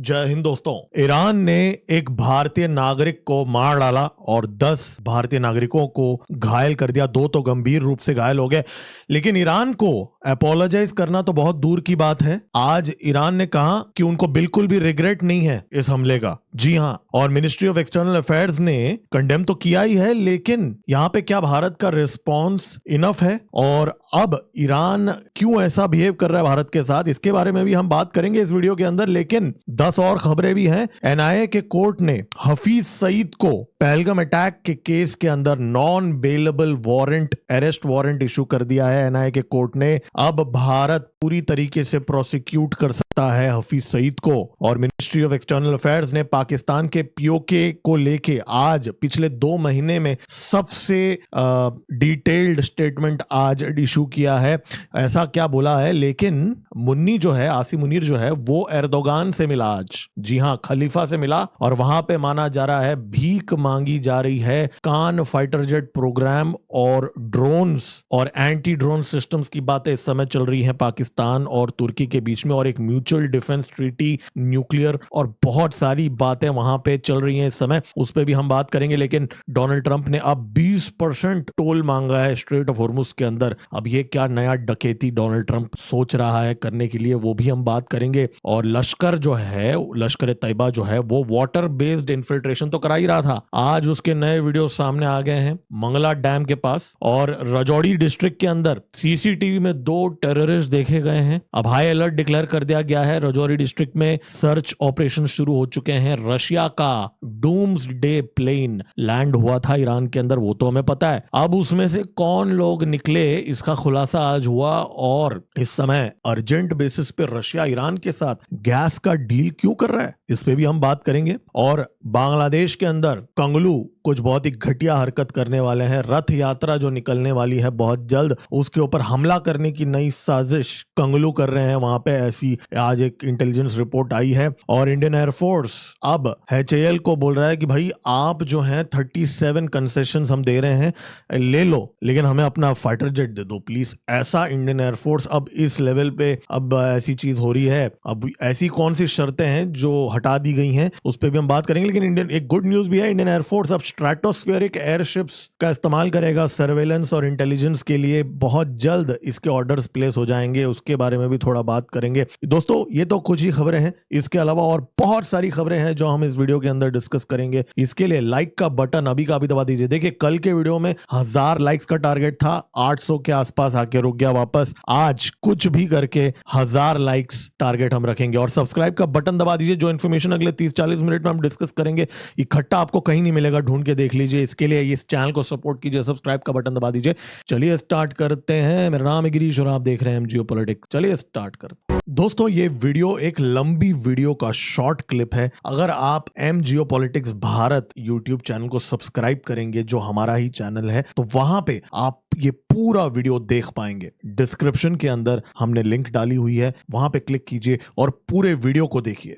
जय हिंद दोस्तों। ईरान ने एक भारतीय नागरिक को मार डाला और 10 भारतीय नागरिकों को घायल कर दिया। 2 तो गंभीर रूप से घायल हो गए। लेकिन ईरान को अपोलोजाइज करना तो बहुत दूर की बात है। आज ईरान ने कहा कि उनको बिल्कुल भी रिग्रेट नहीं है इस हमले का। जी हां, और मिनिस्ट्री ऑफ एक्सटर्नल अफेयर्स ने कंडेम तो किया ही है, लेकिन यहां पे क्या भारत का रिस्पॉन्स इनफ है और अब ईरान क्यों ऐसा बिहेव कर रहा है भारत के साथ, इसके बारे में भी हम बात करेंगे इस वीडियो के अंदर। लेकिन 10 और खबरें भी हैं। एनआईए के कोर्ट ने हफीज सईद को पहलगाम अटैक के केस के अंदर non bailable warrant, arrest warrant issue कर दिया है एनआईए के कोर्ट ने। अब भारत पूरी तरीके से प्रोसिक्यूट कर सकता है हफीज सईद को। और मिनिस्ट्री ऑफ एक्सटर्नल अफेयर्स ने पाकिस्तान के पीओके को लेके आज पिछले 2 महीने में सबसे डिटेल्ड स्टेटमेंट आज इशू किया है। ऐसा क्या बोला है, लेकिन मुन्नी जो है, आसिम मुनीर जो है, वो एर्दोगान से मिला आज। जी हां, खलीफा से मिला और वहां पे माना जा रहा है भीख मांगी जा रही है कान फाइटर जेट प्रोग्राम और ड्रोन्स और एंटी ड्रोन सिस्टम्स की बातें इस समय चल रही हैं पाकिस्तान और तुर्की के बीच में, और एक म्यूचुअल डिफेंस ट्रीटी, न्यूक्लियर और बहुत सारी बातें वहां पे चल रही हैं इस समय। उस पर भी हम बात करेंगे। लेकिन डोनाल्ड ट्रंप ने अब 20% टोल मांगा है स्ट्रेट ऑफ हॉर्मुज के अंदर। अब ये क्या नया डकैती डोनाल्ड ट्रंप सोच रहा है करने के लिए, वो भी हम बात करेंगे। और लश्कर जो है, लश्कर तैयबा जो है, वो वाटर बेस्ड इन्फिल्ट्रेशन तो करा ही रहा था। आज उसके नए वीडियो सामने आ गए हैं मंगला डैम के पास और रजौड़ी डिस्ट्रिक्ट के अंदर सीसीटीवी में 2 टेररिस्ट देखे गए हैं। अब हाई अलर्ट डिक्लेयर कर दिया गया है। रजौरी डिस्ट्रिक्ट में सर्च ऑपरेशन शुरू हो चुके हैं। रशिया का डूम्सडे प्लेन लैंड हुआ था ईरान के अंदर, वो तो हमें पता है। अब उसमें से कौन लोग निकले, इसका खुलासा आज हुआ। और इस समय अर्जेंट बेसिस पे रशिया ईरान के साथ गैस का डील क्यों कर रहा है, इस पे भी हम बात करेंगे। और बांग्लादेश के अंदर कंगलू कुछ बहुत ही घटिया हरकत करने वाले हैं। रथ यात्रा जो निकलने वाली है बहुत जल्द, उसके ऊपर हमला करने की नई साजिश कंगलू कर रहे हैं वहां पे, ऐसी आज एक इंटेलिजेंस रिपोर्ट आई है। और इंडियन एयरफोर्स अब एचएएल को बोल रहा है कि भाई आप जो है 37 कंसेशंस हम दे रहे हैं, ले लो, लेकिन हमें अपना फाइटर जेट दे दो प्लीज। ऐसा इंडियन एयरफोर्स अब इस लेवल पे अब ऐसी चीज हो रही है। अब ऐसी कौन सी शर्तें हैं जो हटा दी गई हैं, उस पर भी हम बात करेंगे। लेकिन इंडियन एक गुड न्यूज भी है, इंडियन एयरफोर्स अब स्ट्रैटोस्फेरिक एयरशिप्स का इस्तेमाल करेगा सर्वेलेंस और इंटेलिजेंस के लिए। बहुत जल्द इसके ऑर्डर्स प्लेस हो जाएंगे, उसके बारे में भी थोड़ा बात करेंगे। दोस्तों ये तो कुछ ही खबरें हैं, इसके अलावा और बहुत सारी खबरें हैं जो हम इस वीडियो के अंदर डिस्कस करेंगे। इसके लिए लाइक का बटन अभी का अभी दबा दीजिए। देखिए कल के वीडियो में 1000 लाइक्स का टारगेट था, 800 के आसपास आके रुक गया वापस। आज कुछ भी करके 1000 लाइक्स टारगेट हम रखेंगे। और सब्सक्राइब का बटन दबा दीजिए। जो इन्फॉर्मेशन अगले 30-40 मिनट में हम डिस्कस करेंगे इकट्ठा आपको कहीं नहीं मिलेगा, ढूंढ के देख लीजिए। इसके लिए इस चैनल को सपोर्ट कीजिए, सब्सक्राइब का बटन दबा दीजिए। चलिए स्टार्ट करते हैं। मेरा नाम है गिरीश और आप देख रहे हैं जियो पॉलिटिक्स। चलिए स्टार्ट करते हैं। दोस्तों ये वीडियो एक लंबी वीडियो का शॉर्ट क्लिप है। अगर आप M geopolitics Bharat YouTube channel को सब्सक्राइब करेंगे, जो हमारा ही चैनल है, तो वहां पे आप ये पूरा वीडियो देख पाएंगे। डिस्क्रिप्शन के अंदर हमने लिंक डाली हुई है, वहां पे क्लिक कीजिए और पूरे वीडियो को देखिए।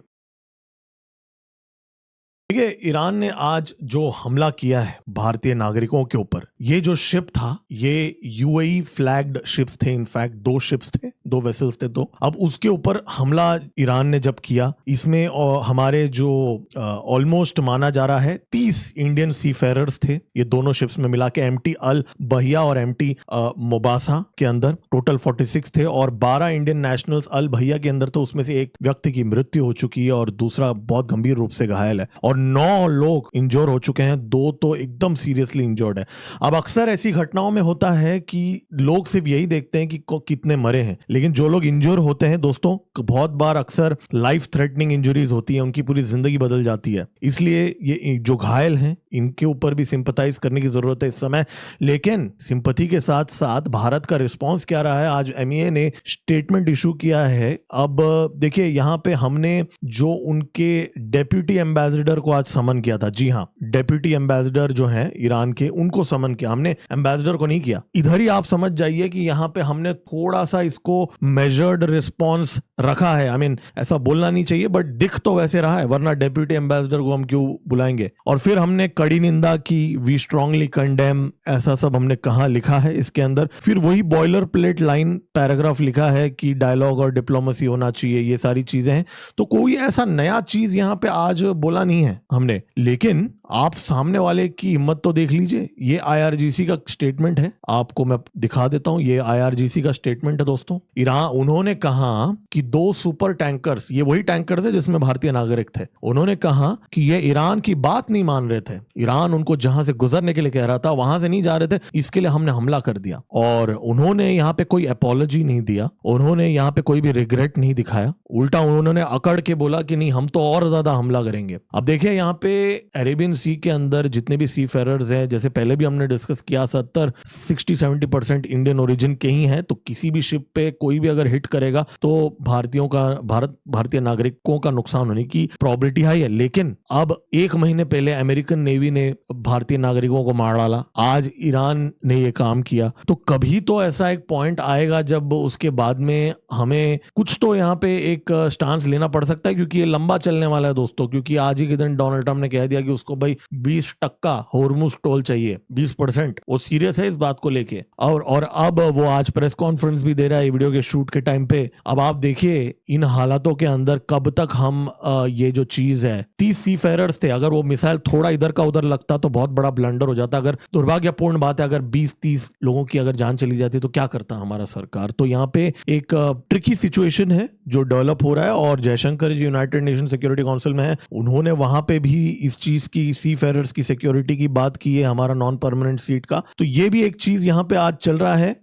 देखिए ईरान ने आज जो हमला किया है भारतीय नागरिकों के ऊपर, ये जो शिप था, ये यूएई फ्लैग्ड शिप्स थे। इनफैक्ट 2 शिप्स थे, 2 वेसल्स थे। तो अब उसके ऊपर हमला ईरान ने जब किया, इसमें हमारे जो ऑलमोस्ट माना जा रहा है 30 इंडियन सीफेरर्स थे ये दोनों शिप्स में मिला के, एमटी अल बहिया और एमटी मोबासा के अंदर टोटल 46 थे। और 12 इंडियन नेशनल्स अल बहिया के अंदर, तो उसमें से एक व्यक्ति की मृत्यु हो चुकी है और दूसरा बहुत गंभीर रूप से घायल है। और 9 लोग इंजोर हो चुके हैं, 2 तो एकदम सीरियसली इंजर्ड है। अब अक्सर ऐसी घटनाओं में होता है कि लोग सिर्फ यही देखते हैं कि कितने मरे हैं, लेकिन जो लोग इंजर होते हैं दोस्तों, बहुत बार अक्सर लाइफ थ्रेटनिंग इंजरीज होती है, उनकी पूरी जिंदगी बदल जाती है। इसलिए ये जो घायल हैं इनके ऊपर भी सिंपैथाइज करने की जरूरत है इस समय। लेकिन सिंपैथी के साथ साथ भारत का रिस्पॉन्स क्या रहा है, आज एमईए ने स्टेटमेंट इशू किया है। अब देखिए यहाँ पे हमने जो उनके डेप्यूटी एम्बेसडर को आज समन किया था। जी हाँ, डेप्यूटी एम्बेसडर जो है ईरान के, उनको समन किया हमने, एम्बेसडर को नहीं किया। इधर ही आप समझ जाइए कि यहाँ पे हमने थोड़ा सा इसको मेजर्ड रिस्पॉन्स रखा है। आई मीन ऐसा बोलना नहीं चाहिए बट दिख तो वैसे रहा है, वरना डेप्यूटी एम्बेसडर को हम क्यों बुलाएंगे। और फिर हमने कड़ी निंदा की, वी स्ट्रांगली कंडेम, ऐसा सब हमने कहा, लिखा है इसके अंदर। फिर वही बॉयलर प्लेट लाइन पैराग्राफ लिखा है कि डायलॉग और डिप्लोमेसी होना चाहिए, ये सारी चीजें हैं। तो कोई ऐसा नया चीज यहाँ पे आज बोला नहीं है हमने, लेकिन आप सामने वाले की हिम्मत तो देख लीजिए। ये आईआरजीसी का स्टेटमेंट है, आपको मैं दिखा देता हूं। ये आईआरजीसी का स्टेटमेंट है दोस्तों। ईरान, उन्होंने कहा कि 2 सुपर टैंकर्स, ये वही टैंकर्स है जिसमें भारतीय नागरिक थे, उन्होंने कहा कि ये ईरान की बात नहीं मान रहे थे। ईरान उनको जहां से गुजरने के लिए कह रहा था वहां से नहीं जा रहे थे, इसके लिए हमने हमला कर दिया। और उन्होंने यहाँ पे कोई अपॉलॉजी नहीं दिया, उन्होंने यहाँ पे कोई भी रिग्रेट नहीं दिखाया, उल्टा उन्होंने अकड़ के बोला कि नहीं हम तो और ज्यादा हमला करेंगे। अब देखिए यहाँ पे अरेबियन सी के अंदर जितने भी सी फेरर्स हैं, जैसे पहले भी हमने डिस्कस किया, 60-70% इंडियन ओरिजिन के ही हैं। तो किसी भी शिप पे कोई भी अगर हिट करेगा तो भारतीय नागरिकों का नुकसान होने की प्रोबेबिलिटी हाई है। लेकिन अब 1 महीने पहले अमेरिकन नेवी ने भारतीय नागरिकों को मार डाला, आज ईरान ने ये काम किया। तो कभी तो ऐसा एक पॉइंट आएगा जब उसके बाद में हमें कुछ तो यहाँ पे एक स्टांस लेना पड़ सकता है, क्योंकि ये लंबा चलने वाला है दोस्तों। क्योंकि आज ही के दिन डोनाल्ड ट्रंप ने कह दिया कि उसको भाई 20% हॉर्मुज़ टोल चाहिए, 20%। वो सीरियस है इस बात को लेके। और अब वो आज प्रेस कॉन्फ्रेंस भी दे रहा है वीडियो के शूट के टाइम पे। अब आप देखिए इन हालातों के अंदर कब तक हम ये जो चीज है, 30 सी फेरर्स थे, अगर वो मिसाइल थोड़ा इधर का उधर लगता तो बहुत बड़ा ब्लंडर हो जाता। अगर दुर्भाग्यपूर्ण बात है, अगर 20-30 लोगों की अगर जान चली जाती तो क्या करता हमारा सरकार। तो यहाँ पे एक ट्रिकी सिचुएशन है जो डेवलप हो रहा है। और जयशंकर जी यूनाइटेड नेशन सिक्योरिटी काउंसिल में है, उन्होंने वहां पे भी इस चीज की, सी फेरर्स की सिक्योरिटी की बात की है, हमारा नॉन परमानेंट सीट का। तो ये भी एक चीज यहाँ पे आज चल रहा है।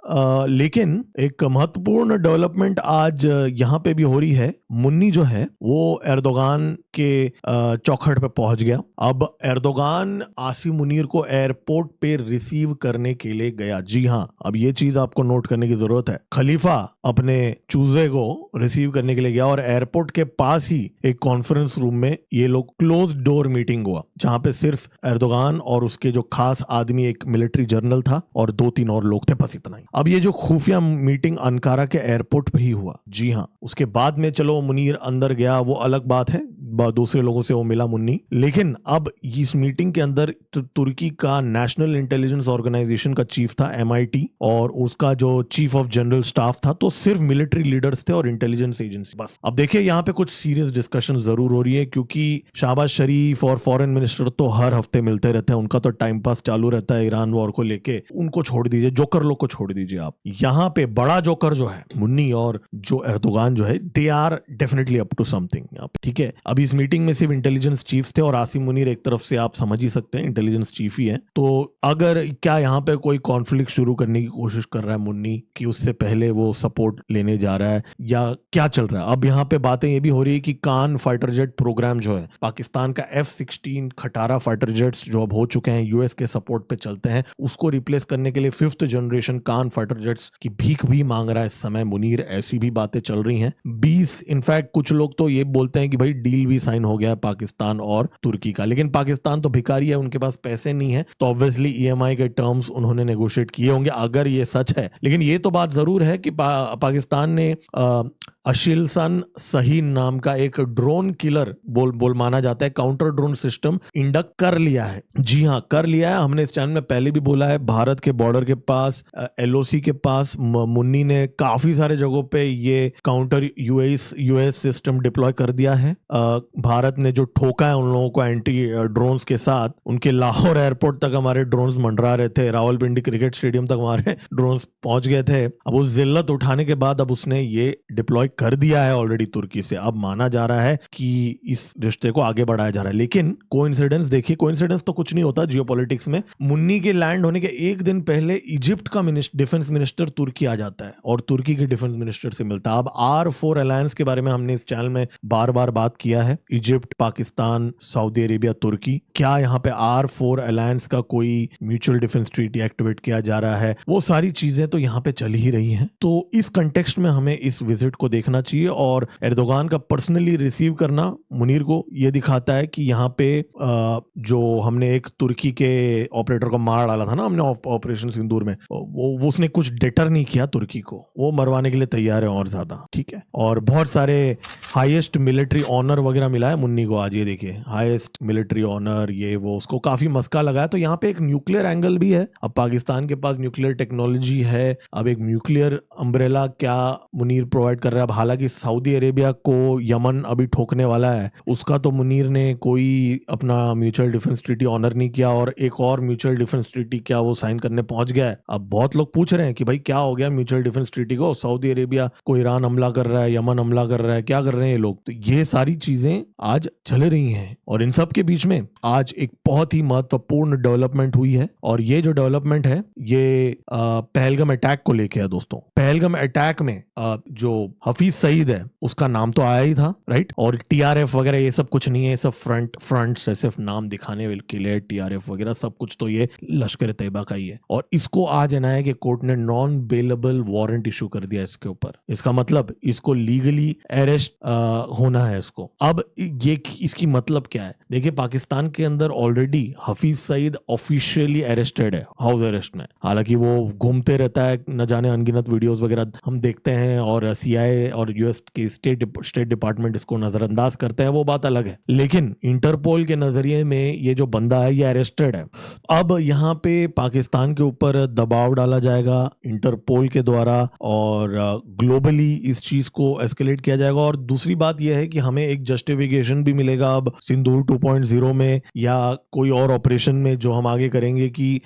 लेकिन एक महत्वपूर्ण डेवलपमेंट आज यहाँ पे भी हो रही है। मुन्नी जो है वो एर्दोगान के चौखट पे पहुंच गया। अब एर्दोगान आसिम मुनीर को एयरपोर्ट पे रिसीव करने के लिए गया। जी हाँ, अब ये चीज आपको नोट करने की जरूरत है। खलीफा अपने चूजे को रिसीव करने के लिए गया और एयरपोर्ट के पास ही एक कॉन्फ्रेंस रूम में ये लोग क्लोज डोर मीटिंग हुआ, जहां पे सिर्फ एर्दोगान और उसके जो खास आदमी, एक मिलिट्री जनरल था और 2-3 और लोग थे, बस इतना ही। अब ये जो खुफिया मीटिंग अंकारा के एयरपोर्ट पे ही हुआ। जी हाँ, उसके बाद में चलो मुनीर अंदर गया, वो अलग बात है, दूसरे लोगों से वो मिला मुन्नी। लेकिन अब इस मीटिंग के अंदर तुर्की का नेशनल इंटेलिजेंस ऑर्गेनाइजेशन का चीफ था, MIT, और उसका जो चीफ ऑफ जनरल स्टाफ था, तो सिर्फ मिलिट्री लीडर्स थे और इंटेलिजेंस एजेंसी, बस। अब देखिए यहाँ पे कुछ सीरियस डिस्कशन जरूर हो रही है, क्योंकि शहबाज शरीफ और फॉरेन मिनिस्टर तो हर हफ्ते मिलते रहते हैं, उनका तो टाइम पास चालू रहता है ईरान वॉर को लेके। उनको छोड़ दीजिए, जोकर लोग को छोड़ दीजिए आप। यहाँ पे बड़ा जोकर जो है मुन्नी और जो एर्दोगान जो है, they are definitely up to something. ठीक है, अब इस मीटिंग में सिर्फ इंटेलिजेंस चीफ्स थे और आसिम मुनीर एक तरफ से आप समझ ही सकते हैं इंटेलिजेंस चीफ ही है। तो अगर क्या यहाँ पे कोई कॉन्फ्लिक्ट शुरू करने की कोशिश कर रहा है मुन्नी, कि उससे पहले वो सपोर्ट लेने जा रहा है, या क्या चल रहा है। अब यहाँ पे बातें ये भी हो रही है कि कान फाइटर जेट प्रोग्राम जो है, पाकिस्तान का F-16 खटारा फाइटर जेट्स जो अब हो चुके हैं, यूएस के सपोर्ट पे चलते हैं, उसको रिप्लेस करने के लिए 5th जनरेशन कान फाइटर जेट्स की भीख भी मांग रहा है इस समय मुनीर। ऐसी भी बातें चल रही हैं। 20 इनफैक्ट कुछ लोग तो ये बोलते हैं कि भाई डील भी साइन हो गया है पाकिस्तान और तुर्की का। लेकिन पाकिस्तान तो भिखारी है, उनके पास पैसे नहीं है, तो ऑब्वियसली EMI के टर्म्स उन्होंने नेगोशिएट किए होंगे, अगर ये सच है। लेकिन ये तो बात जरूर है कि पाकिस्तान ने अशिलसन सहीन नाम का एक ड्रोन किलर बोल माना जाता है, काउंटर ड्रोन सिस्टम इंडक्ट कर लिया है। जी हाँ, कर लिया है। हमने इस चैनल में पहले भी बोला है, भारत के बॉर्डर के पास, LOC के पास मुन्नी ने काफी सारे जगहों पे ये काउंटर यूएस सिस्टम डिप्लॉय कर दिया है। भारत ने जो ठोका है उन लोगों को एंटी ड्रोन्स के साथ, उनके लाहौर एयरपोर्ट तक हमारे ड्रोन्स मंडरा रहे थे, रावलपिंडी क्रिकेट स्टेडियम तक हमारे ड्रोन्स पहुंच गए थे। अब उस जिल्लत उठाने के बाद अब उसने ये डिप्लॉय कर दिया है ऑलरेडी तुर्की से। अब माना जा रहा है कि इस रिश्ते को आगे बढ़ाया जा रहा है। लेकिन कोइंसिडेंस देखिए, कोइंसिडेंस तो कुछ नहीं होता जियोपॉलिटिक्स में। मुन्नी के लैंड होने के एक दिन पहले इजिप्ट का डिफेंस मिनिस्टर तुर्की आ जाता है और तुर्की के डिफेंस मिनिस्टर से मिलता है। अब R4 अलायंस के बारे में हमने इस चैनल में बार बार बात किया है, इजिप्ट, पाकिस्तान, सऊदी अरेबिया, तुर्की। क्या यहाँ पे R4 अलायंस का कोई म्यूचुअल डिफेंस ट्रीटी एक्टिवेट किया जा रहा है, वो सारी चीजें तो यहाँ पे चल ही रही हैं। तो इस कंटेक्स्ट में हमें इस विजिट को देखना चाहिए। और एर्दोगान का पर्सनली रिसीव करना मुनीर को ये दिखाता है कि यहाँ पे जो हमने एक तुर्की के ऑपरेटर को मार डाला था ना हमने ऑपरेशन सिंदूर में, वो उसने कुछ डिटर नहीं किया तुर्की को, वो मरवाने के लिए तैयार है और ज्यादा, ठीक है। और बहुत सारे हाईएस्ट मिलिट्री ऑनर वगैरह मिला है मुन्नी को आज, ये देखिए हाईएस्ट मिलिट्री ऑनर, ये वो, उसको काफी मस्का लगा है। तो यहाँ पे एक न्यूक्लियर एंगल भी है, अब पाकिस्तान के पास न्यूक्लियर टेक्नोलॉजी है, अब एक न्यूक्लियर अम्ब्रेला क्या मुनीर प्रोवाइड कर रहा है। अब हालांकि सऊदी अरेबिया को यमन अभी ठोकने वाला है, उसका तो मुनीर ने कोई अपना म्यूचुअल डिफेंस ट्रीटी ऑनर नहीं किया, और एक और म्यूचुअल डिफेंस ट्रीटी क्या वो साइन करने पहुंच गया है। अब बहुत लोग पूछ रहे हैं कि भाई क्या हो गया म्यूचुअल डिफेंस ट्रीटी को, सऊदी अरेबिया को ईरान हमला कर रहा है, यमन हमला कर रहा है, क्या कर रहे हैं ये लोग। तो ये सारी चीजें आज चल रही हैं, और इन सब के बीच में आज एक बहुत ही महत्वपूर्ण डेवलपमेंट हुई है, और ये जो डेवलपमेंट है ये पहलगाम अटैक को लेके है दोस्तों। पहलगाम अटैक में जो हफीज सईद है उसका नाम तो आया ही था, राइट, और टीआरएफ वगैरह ये सब कुछ नहीं है, सब फ्रंट से सिर्फ नाम दिखाने के लिए टीआरएफ वगैरह सब कुछ तो ये लश्कर तैयबा का ही है। और इसको आज एनआईए के कोर्ट ने नॉन बेलेबल वारंट इशू कर दिया इसके ऊपर। इसका मतलब इसको लीगली अरेस्ट होना है इसको। अब ये इसकी मतलब क्या है, देखिए पाकिस्तान के अंदर already Hafiz Saeed officially arrested है, हाउस अरेस्ट में। हालांकि वो घूमते रहता है, न जाने अनगिनत वीडियोस वगैरह हम देखते हैं, और सीआईए और यूएस के स्टेट डिपार्टमेंट इसको नजरअंदाज करते हैं, वो बात अलग है। लेकिन इंटरपोल के नजरिए में ये जो बंदा है ये अरेस्टेड है। अब यहाँ पे पाकिस्तान के ऊपर दबाव डाला जाएगा इंटरपोल के द्वारा, और ग्लोबली इस चीज को एस्केलेट किया जाएगा। और दूसरी बात यह है कि हमें एक जस्टिफिकेशन भी मिलेगा अब सिंदूर 2.0 में या कोई और ऑपरेशन में जो हम आगे करेंगे, कि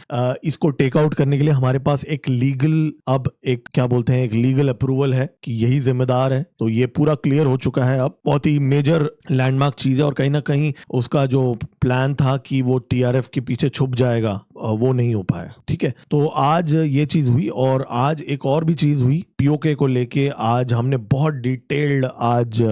इसको टेक आउट करने के लिए हमारे पास एक लीगल, अब एक क्या बोलते हैं, एक लीगल अप्रूवल है कि यही जिम्मेदार है। तो ये पूरा क्लियर हो चुका है, अब बहुत ही मेजर लैंडमार्क चीज है। और कहीं ना कहीं उसका जो प्लान था कि वो टीआरएफ के पीछे छुप जाएगा, वो नहीं हो पाया, ठीक है। तो आज ये चीज हुई, और आज एक और भी चीज हुई पीओके को लेके। आज हमने बहुत डिटेल्ड, आज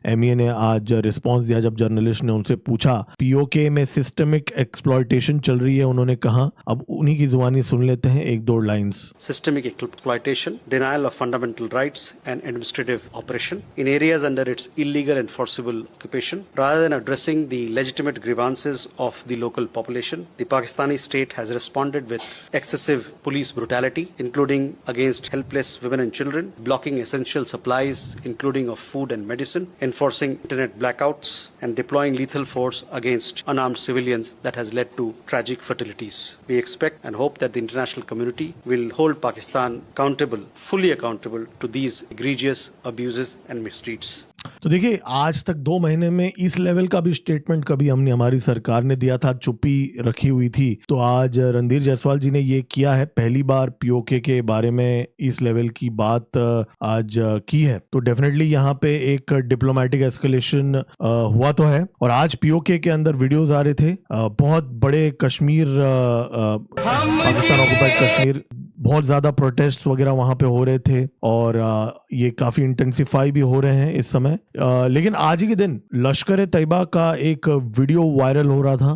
एमईए ने आज रिस्पांस दिया जब जर्नलिस्ट ने उनसे पूछा पीओके में सिस्टमिक एक्सप्लॉयटेशन चल रही है, उन्होंने कहा, अब उन्हीं की जुबानी सुन लेते हैं एक दो lines. Systemic exploitation, denial of fundamental rights and administrative operation in areas under its illegal and forcible occupation. Rather than addressing the legitimate grievances of the local population, the Pakistani state has responded with excessive police brutality, including against helpless women and children, blocking essential supplies, including of food and medicine, enforcing internet blackouts, and deploying lethal force against unarmed civilians that has led to tragic fatalities. We expect and hope that the international community will hold Pakistan accountable, fully accountable to these egregious abuses and misdeeds. तो देखिए आज तक 2 महीने में इस level का भी statement कभी हमने, हमारी सरकार ने दिया था, चुप्पी रखी हुई थी। तो आज रणधीर जायसवाल जी ने ये किया है, पहली बार पीओके के बारे में इस लेवल की बात आज की है। तो डेफिनेटली यहाँ पे एक डिप्लोमेटिक एस्केलेशन हुआ तो है। और आज पीओके के अंदर वीडियोस आ रहे थे, बहुत बड़े कश्मीर, पाकिस्तान ऑक्युपाइड कश्मीर, बहुत ज्यादा प्रोटेस्ट वगैरह वहां पे हो रहे थे, और ये काफी इंटेंसिफाई भी हो रहे हैं इस समय। लेकिन आज ही के दिन लश्कर तैयबा का एक वीडियो वायरल हो रहा था,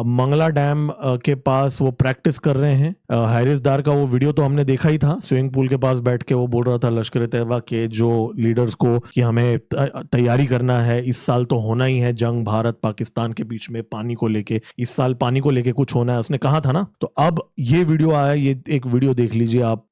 मंगला डैम के पास वो प्रैक्टिस कर रहे हैं। हैरिस डार का वो वीडियो तो हमने देखा ही था, स्विमिंग पूल के पास बैठ के वो बोल रहा था लश्कर तैयबा के जो लीडर्स को कि हमें तैयारी करना है, इस साल तो होना ही है जंग भारत पाकिस्तान के बीच में पानी को लेके, इस साल पानी को लेके कुछ होना है, उसने कहा था ना। तो अब ये वीडियो आया, ये एक वीडियो देख लीजिए आप,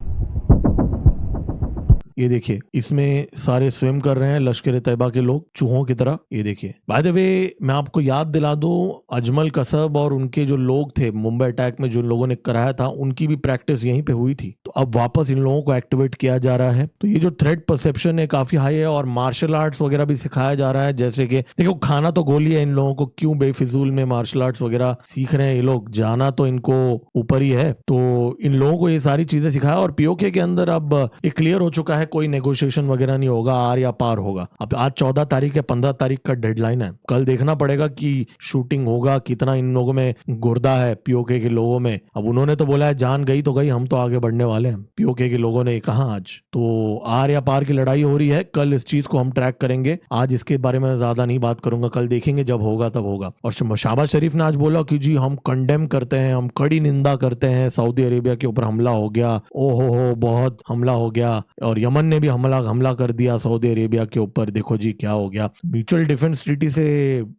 ये देखिए इसमें सारे स्विम कर रहे हैं लश्कर तैयबा के लोग चूहों की तरह। ये देखिए, बाय द वे मैं आपको याद दिला दूं, अजमल कसब और उनके जो लोग थे मुंबई अटैक में, जो लोगों ने कराया था, उनकी भी प्रैक्टिस यहीं पे हुई थी। तो अब वापस इन लोगों को एक्टिवेट किया जा रहा है। तो ये जो थ्रेट परसेप्शन है काफी हाई है, और मार्शल आर्ट्स वगैरह भी सिखाया जा रहा है। जैसे कि देखो खाना तो गोली है इन लोगों को, क्यों बेफिजूल में मार्शल आर्ट्स वगैरह सीख रहे हैं ये लोग, जाना तो इनको ऊपर ही है। तो इन लोगों को ये सारी चीजें सिखाया, और पीओके के अंदर अब ये क्लियर हो चुका है, कोई नेगोशिएशन वगैरह नहीं होगा, आर या पार होगा। अब आज 14 तारीख है, 15 तारीख का डेडलाइन है, कल देखना पड़ेगा कि शूटिंग होगा, कितना इन लोगों में गुर्दा है पीओके के लोगों में। अब उन्होंने तो बोला है जान गई तो गई, हम तो आगे बढ़ने वाले हैं, पीओके के लोगों ने कहा आज। तो आर या पार की लड़ाई हो रही है, कल इस चीज को हम ट्रैक करेंगे। आज इसके बारे में ज्यादा नहीं बात करूंगा, कल देखेंगे, जब होगा तब होगा। और शहबाज शरीफ ने आज बोला कि जी हम कंडेम करते हैं, हम कड़ी निंदा करते हैं, सऊदी अरेबिया के ऊपर हमला हो गया, ओहो हो बहुत हमला हो गया। और यमन यमन ने भी हमला कर दिया सऊदी अरेबिया के ऊपर, देखो जी क्या हो गया। म्यूचुअल डिफेंस ट्रीटी से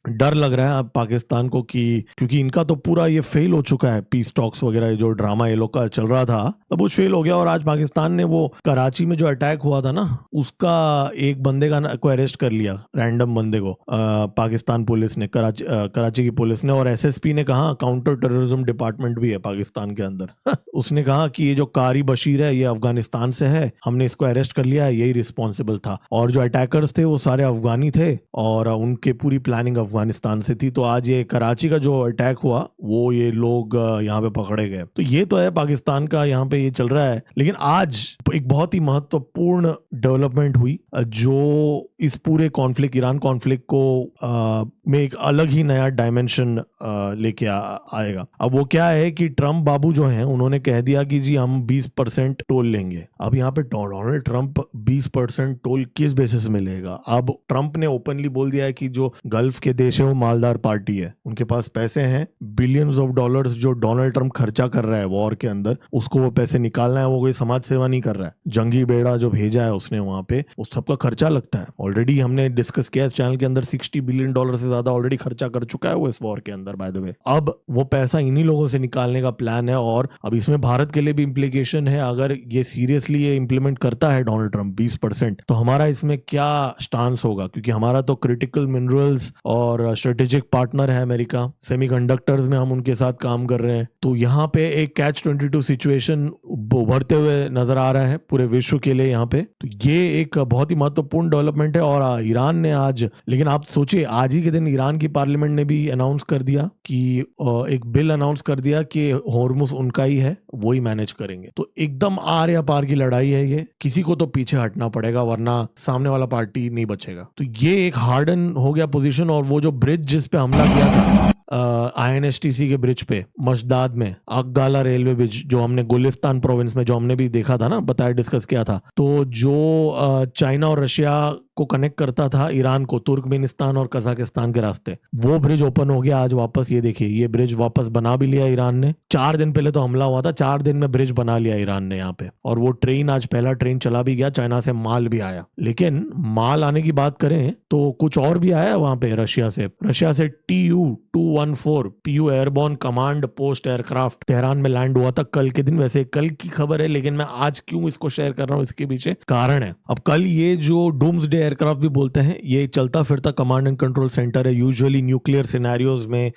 डर लग रहा है अब पाकिस्तान को कि क्योंकि इनका तो पूरा ये फेल हो चुका है, पीस टॉक्स वगैरह जो ड्रामा ये लोग का चल रहा था अब वो फेल हो गया। और आज पाकिस्तान ने वो कराची में जो अटैक हुआ था ना, उसका एक बंदे को अरेस्ट कर लिया, रैंडम बंदे को, पाकिस्तान पुलिस ने, कराची की पुलिस ने। और एसएसपी ने कहा, काउंटर टेररिज्म डिपार्टमेंट भी है पाकिस्तान के अंदर उसने कहा कि ये जो कारी बशीर है ये अफगानिस्तान से है, हमने इसको अरेस्ट कर लिया है, यही रिस्पॉन्सिबल था। और जो अटैकर्स थे वो सारे अफगानी थे और उनके पूरी प्लानिंग अफगानिस्तान से थी। तो आज ये कराची का जो अटैक हुआ वो ये लोग यहाँ पे पकड़े गए। तो ये तो है पाकिस्तान का, यहाँ पे ये चल रहा है। लेकिन आज एक बहुत ही महत्वपूर्ण डेवलपमेंट हुई जो इस पूरे कॉन्फ्लिक्ट, ईरान कॉन्फ्लिक्ट को में एक अलग ही नया डायमेंशन लेके आएगा। अब वो क्या है कि ट्रम्प बाबू जो हैं उन्होंने कह दिया कि जी हम 20% टोल लेंगे। अब यहाँ पे डोनाल्ड ट्रम्प 20% टोल किस बेसिस में लेगा? अब ट्रम्प ने ओपनली बोल दिया है कि जो गल्फ के देश है वो मालदार पार्टी है, उनके पास पैसे हैं, बिलियंस ऑफ डॉलर्स जो डोनाल्ड ट्रम्प खर्चा कर रहा है वॉर के अंदर, उसको वो पैसे निकालना है। वो कोई समाज सेवा नहीं कर रहा है, जंगी बेड़ा जो भेजा है उसने वहां पे, उस सबका खर्चा लगता है। ऑलरेडी हमने डिस्कस किया इस चैनल के अंदर, $60 बिलियन से ज्यादा ऑलरेडी खर्चा कर चुका है वो इस वॉर के अंदर, बाय द वे। अब वो पैसा इन्हीं लोगों से निकालने का प्लान है। और अब इसमें भारत के लिए भी इंप्लीकेशन है। अगर ये सीरियसली ये इंप्लीमेंट करता है डोनाल्ड ट्रम्प 20%, तो हमारा इसमें क्या स्टांस होगा? क्योंकि हमारा तो क्रिटिकल मिनरल्स और स्ट्रेटेजिक पार्टनर है अमेरिका, सेमीकंडक्टर्स में हम उनके साथ काम कर रहे हैं। तो यहाँ पे एक कैच-22 सिचुएशन उभरते हुए नजर आ रहा है पूरे विश्व के लिए यहाँ पे। तो ये एक बहुत ही महत्वपूर्ण डेवलपमेंट है। और ईरान ने आज, लेकिन आप सोचिए आज ही के दिन ईरान की पार्लियामेंट ने भी अनाउंस कर दिया कि एक बिल अनाउंस कर दिया कि हॉर्मुज उनका ही है, वो ही मैनेज करेंगे। तो एकदम आर या पार की लड़ाई है ये, किसी को तो पीछे हटना पड़ेगा वरना सामने वाला पार्टी नहीं बचेगा। तो ये एक हार्डन हो गया पोजीशन। और वो जो ब्रिज जिस पे हमला किया था INSTC के ब्रिज पे मशदाद में, अकगाला रेलवे ब्रिज जो हमने गुलिस्तान प्रोविंस में जो हमने भी देखा था ना, बताया, डिस्कस किया था, तो जो चाइना और रशिया को कनेक्ट करता था ईरान को, तुर्कमेनिस्तान और कजाकिस्तान के रास्ते, वो ब्रिज ओपन हो गया आज वापस। ये देखिए, ये ब्रिज वापस बना भी लिया ईरान ने। 4 दिन पहले तो हमला हुआ था, 4 दिन में ब्रिज बना लिया ईरान ने यहाँ पे। और वो ट्रेन आज पहला ट्रेन चला भी गया, चाइना से माल भी आया। लेकिन माल आने की बात करें तो कुछ और भी आया वहां पे रशिया से TU-214 PU airborne command post aircraft Tehran में लैंड हुआ था कल के दिन। वैसे कल की खबर है, लेकिन मैं आज क्यों इसको शेयर कर रहा हूँ, इसके पीछे कारण है। अब कल ये जो डूम्सडे एयरक्राफ्ट भी बोलते हैं, ये चलता फिरता कमांड एंड कंट्रोल सेंटर है। यूजुअली न्यूक्लियर सिनेरियोज में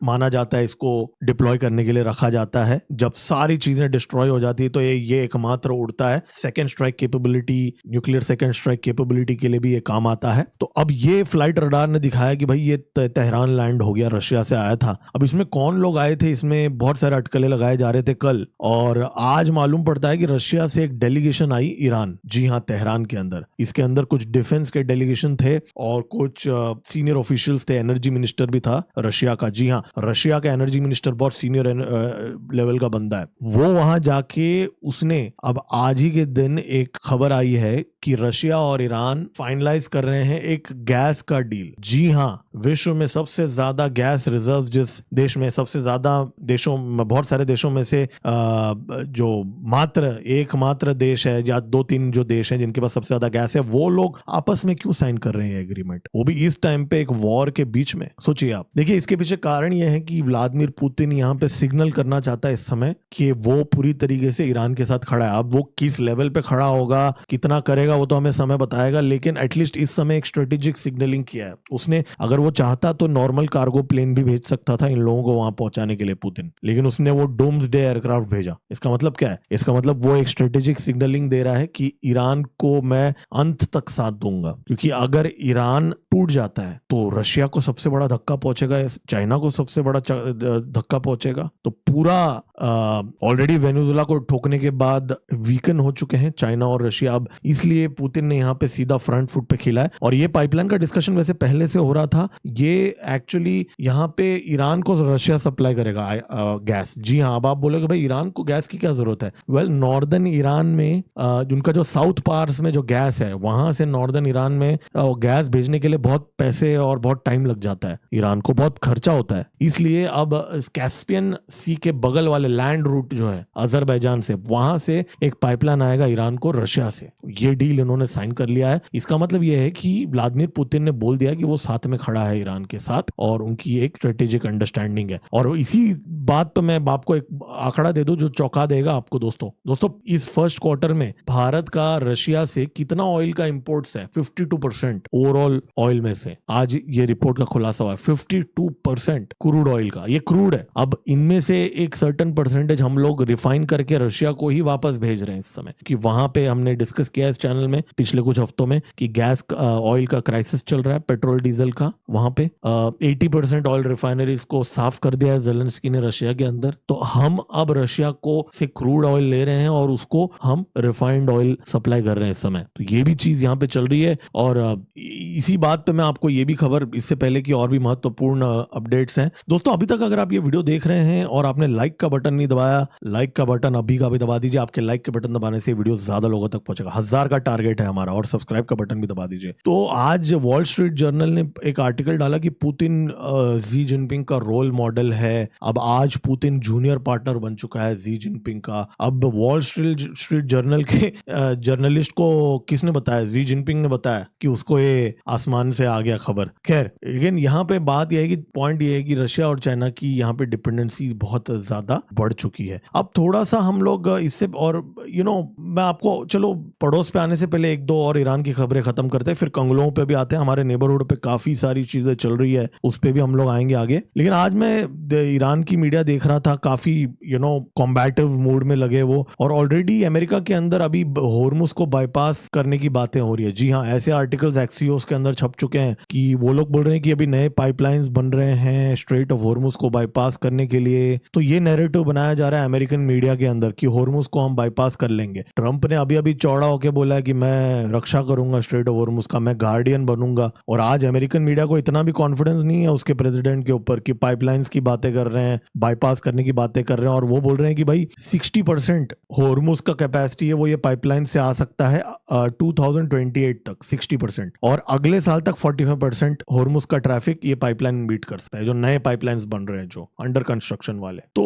माना जाता है इसको डिप्लॉय करने के लिए रखा जाता है। जब सारी चीजें डिस्ट्रॉय हो जाती है तो ये एकमात्र उड़ता है। Second strike capability, nuclear second strike capability के लिए भी ये काम आता है। तो अब ये फ्लाइट रडार ने दिखाया कि भाई ये तेहरान लैंड हो गया, रशिया से आया था। अब इसमें कौन लोग आए थे, इसमें बहुत सारे अटकले लगाए जा रहे थे कल। और आज मालूम पड़ता है कि रशिया से एक डेलीगेशन आई ईरान, जी हाँ, तेहरान के अंदर। इसके अंदर कुछ डिफेंस के डेलीगेशन थे और कुछ सीनियर ऑफिशियल्स थे। एनर्जी मिनिस्टर भी था रशिया का, जी हाँ, रशिया का एनर्जी मिनिस्टर बहुत सीनियर लेवल का बंदा है वो। वहां जाके उसने, अब आज ही के दिन एक खबर आई है कि रशिया और ईरान फाइनलाइज कर रहे हैं एक गैस का डील। जी हाँ, विश्व में सबसे ज्यादा गैस रिजर्व जिस देश में, सबसे ज्यादा देशों में, बहुत सारे देशों में से जो एकमात्र देश है या 2-3 जो देश हैं जिनके पास सबसे ज्यादा गैस है, वो लोग आपस में क्यों साइन कर रहे हैं एग्रीमेंट, वो भी इस टाइम पे एक वॉर के बीच में? सोचिए आप। देखिए, इसके पीछे कारण यह है कि व्लादिमीर पुतिन यहाँ पे सिग्नल करना चाहता है इस समय कि वो पूरी तरीके से ईरान के साथ खड़ा है। अब वो किस लेवल पे खड़ा होगा, कितना करेगा, वो तो हमें समय बताएगा। लेकिन एटलीस्ट इस समय एक स्ट्रेटेजिक सिग्नलिंग किया है उसने। अगर वो चाहता तो नॉर्मल कार्गो प्लेन भी भेज सकता था इन लोगों को वहां पहुंचाने के लिए पुतिन, लेकिन उसने वो डूम्सडे एयरक्राफ्ट भेजा। इसका मतलब क्या है? इसका मतलब वो एक स्ट्रेटेजिक सिग्नलिंग दे रहा है कि ईरान को मैं अंत तक साथ दूंगा। क्योंकि अगर ईरान टूट जाता है तो रशिया को सबसे बड़ा धक्का पहुंचेगा, चाइना को सबसे बड़ा धक्का पहुंचेगा। तो पूरा ऑलरेडी वेनेजुएला को ठोकने के बाद वीकन हो चुके हैं चाइना और रशिया। अब इसलिए पुतिन ने यहाँ पे सीधा फ्रंट फुट पे खेला है। और ये पाइपलाइन का डिस्कशन वैसे पहले से हो रहा था। ये एक्चुअली यहाँ पे ईरान को रशिया सप्लाई करेगा गैस। जी हाँ, अब आप बोलोगे भाई ईरान को गैस की क्या जरूरत है? वेल, नॉर्दर्न ईरान में उनका जो साउथ पार्स में जो गैस है, वहां से नॉर्दर्न ईरान में गैस भेजने के लिए बहुत पैसे और बहुत टाइम लग जाता है, ईरान को बहुत खर्चा होता है। इसलिए अब कैस्पियन सी के बगल वाले लैंड रूट जो है अजरबैजान से, वहां से एक पाइपलाइन आएगा ईरान को रशिया से। ये डील इन्होंने साइन कर लिया है। इसका मतलब ये है कि व्लादिमीर पुतिन ने बोल दिया कि वो साथ में खड़ा है ईरान के साथ और उनकी एक स्ट्रेटेजिक अंडरस्टैंडिंग है। और इसी बात पे मैं आपको एक आंकड़ा दे दूं जो चौंका देगा आपको दोस्तों इस फर्स्ट क्वार्टर में भारत का रशिया से कितना ऑयल का इंपोर्ट्स है? 52% ओवरऑल ऑयल में से आज ये रिपोर्ट का खुलासा हुआ है। 52% क्रूड ऑयल का, ये क्रूड है। अब इनमें से एक सर्टेन परसेंटेज हम लोग रिफाइन करके रशिया को ही वापस भेज रहे हैं इस समय, कि वहां पे हमने डिस्कस किया इस चैनल में पिछले कुछ हफ्तों में कि गैस ऑयल का क्राइसिस चल रहा है, पेट्रोल डीजल का। वहां पे 80% ऑयल रिफाइनरीज को साफ कर दिया है जेलेंस्की ने रशिया के अंदर। तो हम अब रशिया को से क्रूड ऑयल ले रहे हैं और उसको हम रिफाइंड ऑयल सप्लाई कर रहे हैं इस समय। तो ये भी चीज यहाँ पे चल रही है। और इसी बात पे मैं आपको ये भी खबर, इससे पहले की और भी महत्वपूर्ण अपडेट्स हैं दोस्तों। अभी तक अगर आप ये वीडियो देख रहे हैं और आपने लाइक का बटन नहीं दबाया, लाइक का बटन अभी का भी दबा दीजिए। आपके लाइक के बटन दबाने से वीडियो ज्यादा लोगों तक पहुंचेगा। 1000 का टारगेट है हमारा। और सब्सक्राइब का बटन भी दबा दीजिए। तो आज वॉल स्ट्रीट जर्नल ने एक आर्टिकल डाला कि पुतिन जी जिनपिंग का रोल मॉडल है। अब आज पुतिन जूनियर पार्टनर बन चुका है जी जिनपिंग का। अब वॉल स्ट्रीट जर्नल के जर्नलिस्ट को किसने बताया? जी जिनपिंग ने बताया कि उसको ये आसमान से आ गया खबर। खैर, लेकिन यहाँ पे बात यह है कि पॉइंट ये है कि रशिया और चाइना की यहाँ पे डिपेंडेंसी बहुत ज्यादा बढ़ चुकी है। अब थोड़ा सा हम लोग इससे, और मैं आपको, चलो पड़ोस पे आने से पहले एक दो और ईरान की खबरें खत्म करते हैं, फिर कंगलों पे भी आते हैं। हमारे नेबरहुड पे काफी सारी चीजें चल रही है, उस पे भी हम लोग आएंगे आगे। लेकिन आज मैं ईरान की मीडिया देख रहा था, काफी कॉम्बैटिव मूड में लगे वो। और ऑलरेडी अमेरिका के अंदर अभी होर्मुज को बाईपास करने की बातें हो रही है। जी हाँ, ऐसे आर्टिकल्स एक्सियोस के अंदर छप चुके हैं कि वो लोग बोल रहे हैं कि अभी नए पाइपलाइंस बन रहे हैं स्ट्रेट ऑफ होर्मुज को बाईपास करने के लिए। तो ये नैरेटिव बनाया जा रहा है अमेरिकन मीडिया के अंदर कि होर्मुज को हम बाईपास कर लेंगे। ट्रंप ने अभी अभी चौड़ा होकर बोला है कि मैं रक्षा करूंगा स्ट्रेट ऑफ होर्मुज का, मैं गार्डियन बनूंगा। और आज अमेरिकन मीडिया को इतना भी कॉन्फिडेंस नहीं है उसके प्रेसिडेंट के ऊपर कि पाइपलाइंस की बातें कर रहे हैं, बाईपास करने की बातें कर रहे हैं। और वो बोल रहे हैं कि भाई 60% होर्मुज का कैपेसिटी है वो ये पाइपलाइन से आ सकता है 2028 तक 60%। और अगले साल तक 45% होर्मुज का ट्रैफिक ये पाइपलाइन बीट कर सकता है, जो नए पाइपलाइंस बन रहे हैं जो अंडर कंस्ट्रक्शन वाले। तो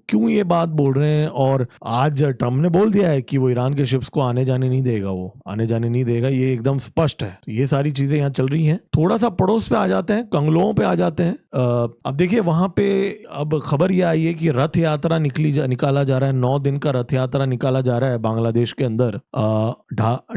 क्यों ये बात बोल रहे हैं? और आज ट्रंप ने बोल दिया है कि वो ईरान के शिप्स को आने जाने नहीं देगा, वो आने जाने नहीं देगा, ये एकदम स्पष्ट है। तो ये सारी चीजें यहाँ चल रही हैं। थोड़ा सा पड़ोस पे आ जाते हैं, कंगलों पे आ जाते हैं। अब देखिए वहां पे अब खबर ये आई है कि रथ यात्रा निकाला जा रहा है। 9 दिन का रथ यात्रा निकाला जा रहा है बांग्लादेश के अंदर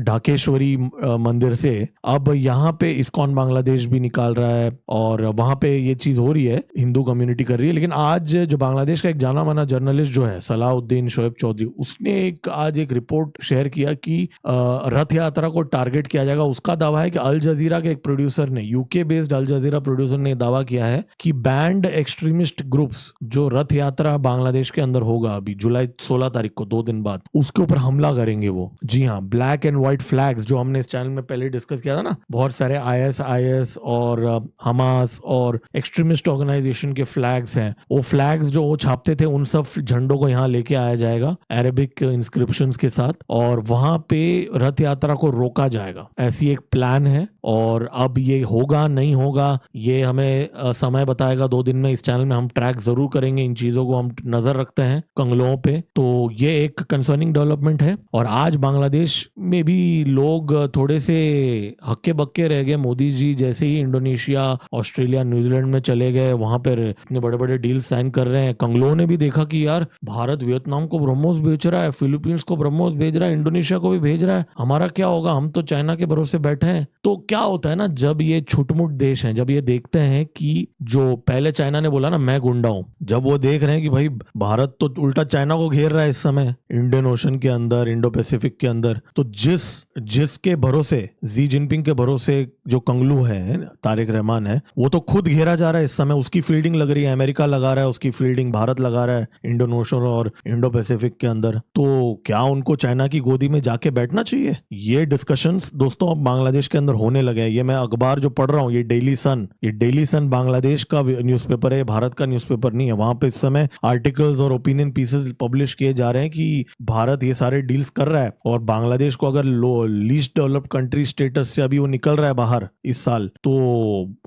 ढाकेश्वरी मंदिर से। अब यहाँ पे इस्कॉन बांग्लादेश भी निकाल रहा है और वहां पे ये चीज हो रही है, हिंदू कम्युनिटी कर रही है। लेकिन आज जो बांग्लादेश का एक जाना माना जर्नलिस्ट जो है सलाउद्दीन शोएब चौधरी, उसने आज एक रिपोर्ट शेयर किया कि रथ यात्रा को टारगेट किया जाएगा। उसका दावा है कि अल जजीरा के एक प्रोड्यूसर ने, यूके बेस्ड अल जजीरा प्रोड्यूसर ने दावा किया है कि बैंड एक्सट्रीमिस्ट ग्रुप्स जो रथ यात्रा बांग्लादेश के अंदर होगा अभी जुलाई 16 तारीख को, 2 दिन बाद, उसके ऊपर हमला करेंगे वो। जी हाँ, ब्लैक एंड व्हाइट फ्लैग्स जो हमने इस चैनल में पहले डिस्कस किया था ना, बहुत सारे ISIS और हमास और एक्सट्रीमिस्ट ऑर्गेनाइजेशन के फ्लैग्स हैं। वो फ्लैग्स जो वो छापते थे उन सब झंडों को यहाँ लेके आया जाएगा अरेबिक इंस्क्रिप्शंस के साथ, और वहां पे रथ यात्रा को रोका जाएगा। ऐसी एक प्लान है। और अब ये होगा नहीं होगा ये हमें समय बताएगा 2 दिन में। इस चैनल में हम ट्रैक जरूर करेंगे, इन चीजों को हम नजर रखते हैं कंगलों पे। तो ये एक कंसर्निंग डेवलपमेंट है। और आज बांग्लादेश में भी लोग थोड़े से हक्के बक्के रह गए। मोदी जी जैसे ही इंडोनेशिया, ऑस्ट्रेलिया, न्यूजीलैंड में चले गए, वहां पर इतने बड़े बड़े डील साइन कर रहे हैं। कंगलों ने भी देखा कि यार भारत वियतनाम को ब्रह्मोस बेच रहा है, फिलीपींस को ब्रह्मोस भेज रहा है, इंडोनेशिया को भी भेज रहा है, हमारा क्या होगा? हम तो चाइना के भरोसे बैठे हैं। तो क्या होता है ना, जब ये छुटमुट देश हैं, जब ये देखते हैं कि जो पहले चाइना ने बोला ना मैं गुंडा हूं, जब वो देख रहे हैं कि भाई भारत तो उल्टा चाइना को घेर रहा है इस समय इंडियन ओशन के अंदर, इंडो पैसिफिक के अंदर, तो जिसके भरोसे, जी जिनपिंग के भरोसे जो कंगलू है, तारिक रहमान है, वो तो खुद घेरा जा रहा है इस समय। उसकी फील्डिंग लग रही है, अमेरिका लगा रहा है उसकी फील्डिंग, भारत लगा रहा है इंडियन ओशन और इंडो पैसिफिक के अंदर। तो क्या उनको चाइना की गोदी में जाके बैठना चाहिए? ये डिस्कशंस दोस्तों अब बांग्लादेश के अंदर होने लगे हैं। ये मैं अखबार जो पढ़ रहा हूँ, ये डेली सन देश का न्यूज़पेपर है, भारत का न्यूज़पेपर नहीं है। वहां पे इस समय आर्टिकल्स और ओपिनियन पीसेस पब्लिश किए जा रहे हैं कि भारत ये सारे डील्स कर रहा है और बांग्लादेश को अगर लीस्ट डेवलप्ड कंट्री स्टेटस से अभी वो निकल रहा है बाहर इस साल, तो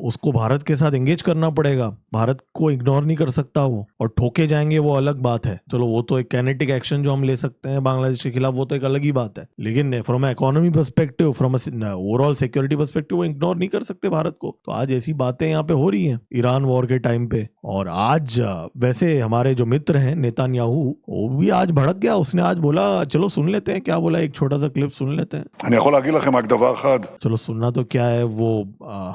उसको भारत के साथ एंगेज करना पड़ेगा। भारत को इग्नोर नहीं कर सकता वो, और ठोके जाएंगे वो अलग बात है। चलो वो तो एक कैनेटिक एक्शन जो हम ले सकते हैं बांग्लादेश के खिलाफ, वो तो एक अलग ही बात है, लेकिन from economy perspective, from overall security perspective वो इग्नोर नहीं कर सकते भारत को। तो आज ऐसी बातें यहाँ पे हो रही हैं ईरान वॉर के टाइम पे। और आज वैसे हमारे जो मित्र हैं नेतान्याहू, वो भी आज भड़क गया। उसने आज बोला, चलो सुन लेते हैं क्या बोला, एक छोटा सा क्लिप सुन लेते हैं। אני יכול להגיד לכם רק דבר אחד, चलो सुनना तो क्या है, वो